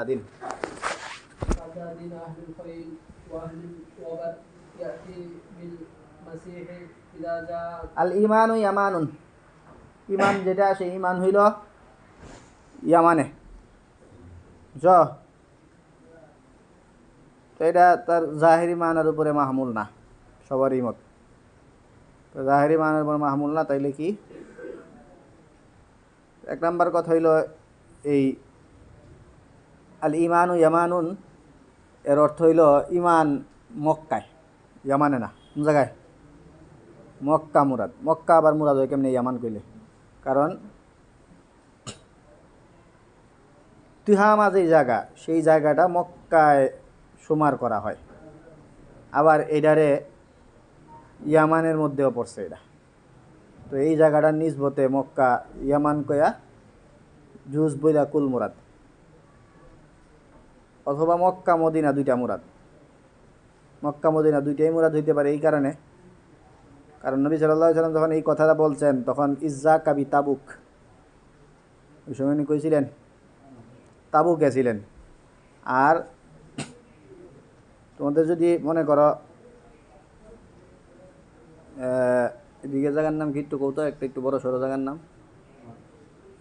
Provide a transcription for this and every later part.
দিন أهل الخير وأهل الوبر يأتي بالمسيح إذا جاء আল ইমানু ইয়ামানুন। ইমান যেটা সেই ইমান হইল ইয়ামানে তো এটা তার জাহেরি মানার উপরে মাহমুল না, সবারই মত। তো জাহেরি মানার উপরে মাহমুল না, তাইলে কি এক নাম্বার কথা হইল এই আল ইমানু ইয়ামানুন এর অর্থ হইল ইমান মক্কায়, ইয়ামানে না। কোন জায়গায়? মক্কা মুরাদ। মক্কা আবার মুরাদ হয় কেমনি ইয়ামান কইলে? কারণ তিহামা যে জায়গা, সেই জায়গাটা মক্কায় সুমার করা হয়। আবার এটারে ইয়ামানের মধ্যেও পড়ছে এটা। তো এই জায়গাটার নিসবতে মক্কা ইয়ামান কয়া জুজ বইলা কুল মুরাদ, অথবা মক্কা মদিনা দুইটা মুরাদ। মক্কা মদিনা দুইটাই মুরাদ হইতে পারে এই কারণে, কারণ নবী সাল্লাল্লাহু আলাইহি ওয়াসাল্লাম যখন এই কথাটা বলছেন তখন ইজ্জা কাবি তাবুক, ওই সময় উনি কইছিলেন তাবুক গেছিলেন। আর তোমাদের যদি মনে করো এদিকে জায়গার নাম কি একটু কৌতো, একটা একটু বড় সড়ো জায়গার নাম?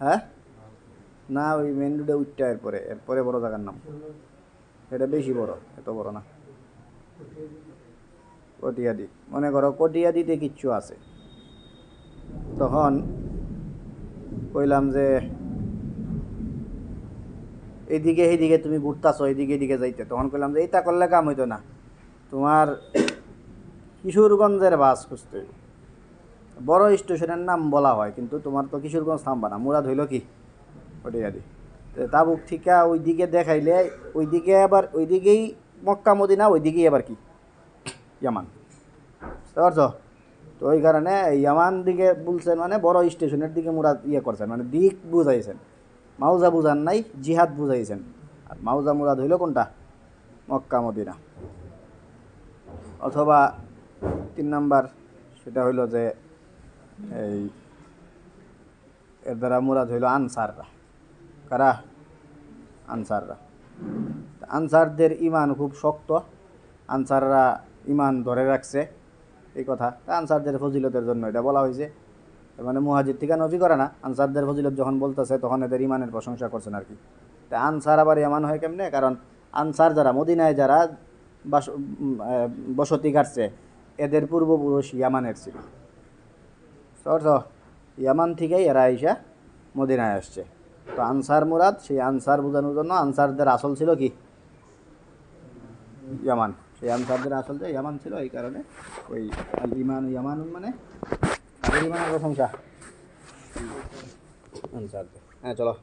হ্যাঁ না, ওই মেন রোডে উঠটা এরপরে বড় জায়গার নাম, এটা বেশি বড়, এত বড় না। কটিয়াদি, মনে করো কটিয়াদিতে কিচ্ছু আছে, তখন কইলাম যে এইদিকে এইদিকে তুমি ঘুরতাছো, এইদিকে এদিকে যাইতে, তখন কইলাম যে এইটা করলে কাম হইতো না, তোমার কিশোরগঞ্জের বাস খুঁজতে হইব। বড় স্টেশনের নাম বলা হয়, কিন্তু তোমার তো কিশোরগঞ্জ থামবা না, মুরাদ হইল কি কটিয়াদি। তো তাবুক ঠিকা ওইদিকে দেখাইলে ওইদিকে আবার ওইদিকেই মক্কা মদিনা, ওইদিকেই আবার কি ইয়ামান, বুঝতে পারছো? তো ওই কারণে ইয়ামান দিকে বলছেন, মানে বড় স্টেশনের দিকে মুরাদ করছেন, মানে দিক বুঝাইছেন। মাউজা বুঝান নাই, জিহাদ বুঝাইছেন। আর মাউজা মুরাদ হইল কোনটা? Mecca Medina. অথবা 3 নাম্বার সেটা হইল যে এই এর দ্বারা মুরাদ হইল আনসাররা। কারা? আনসাররা। আনসারদের ইমান খুব শক্ত, আনসাররা ইমান ধরে রাখছে, এই কথা। আনসারদের ফজিলতের জন্য এটা বলা হয়েছে। মানে মুহাজির থেকে নবী করে না, আনসারদের ফজিলত যখন বলতেছে তখন এদের ইমানের প্রশংসা করছেন আর কি। তা আনসার আবার ইয়ামান হয় কেমনে? কারণ আনসার যারা মদিনায় যারা বসতি কাটছে, এদের পূর্বপুরুষ ইয়ামানের ছিল। ইয়ামান থেকেই এরা আইসা মদিনায় আসছে। তো আনসার মুরাদ, সেই আনসার বোঝানোর জন্য আনসারদের আসল ছিল কি ইয়ামান। সেই আনসারদের আসল যে ইয়ামান ছিল, এই কারণে ওই আল ইমান ইয়ামান মানে তাদের ইমানের প্রশংসা আনসারদের। হ্যাঁ চলো।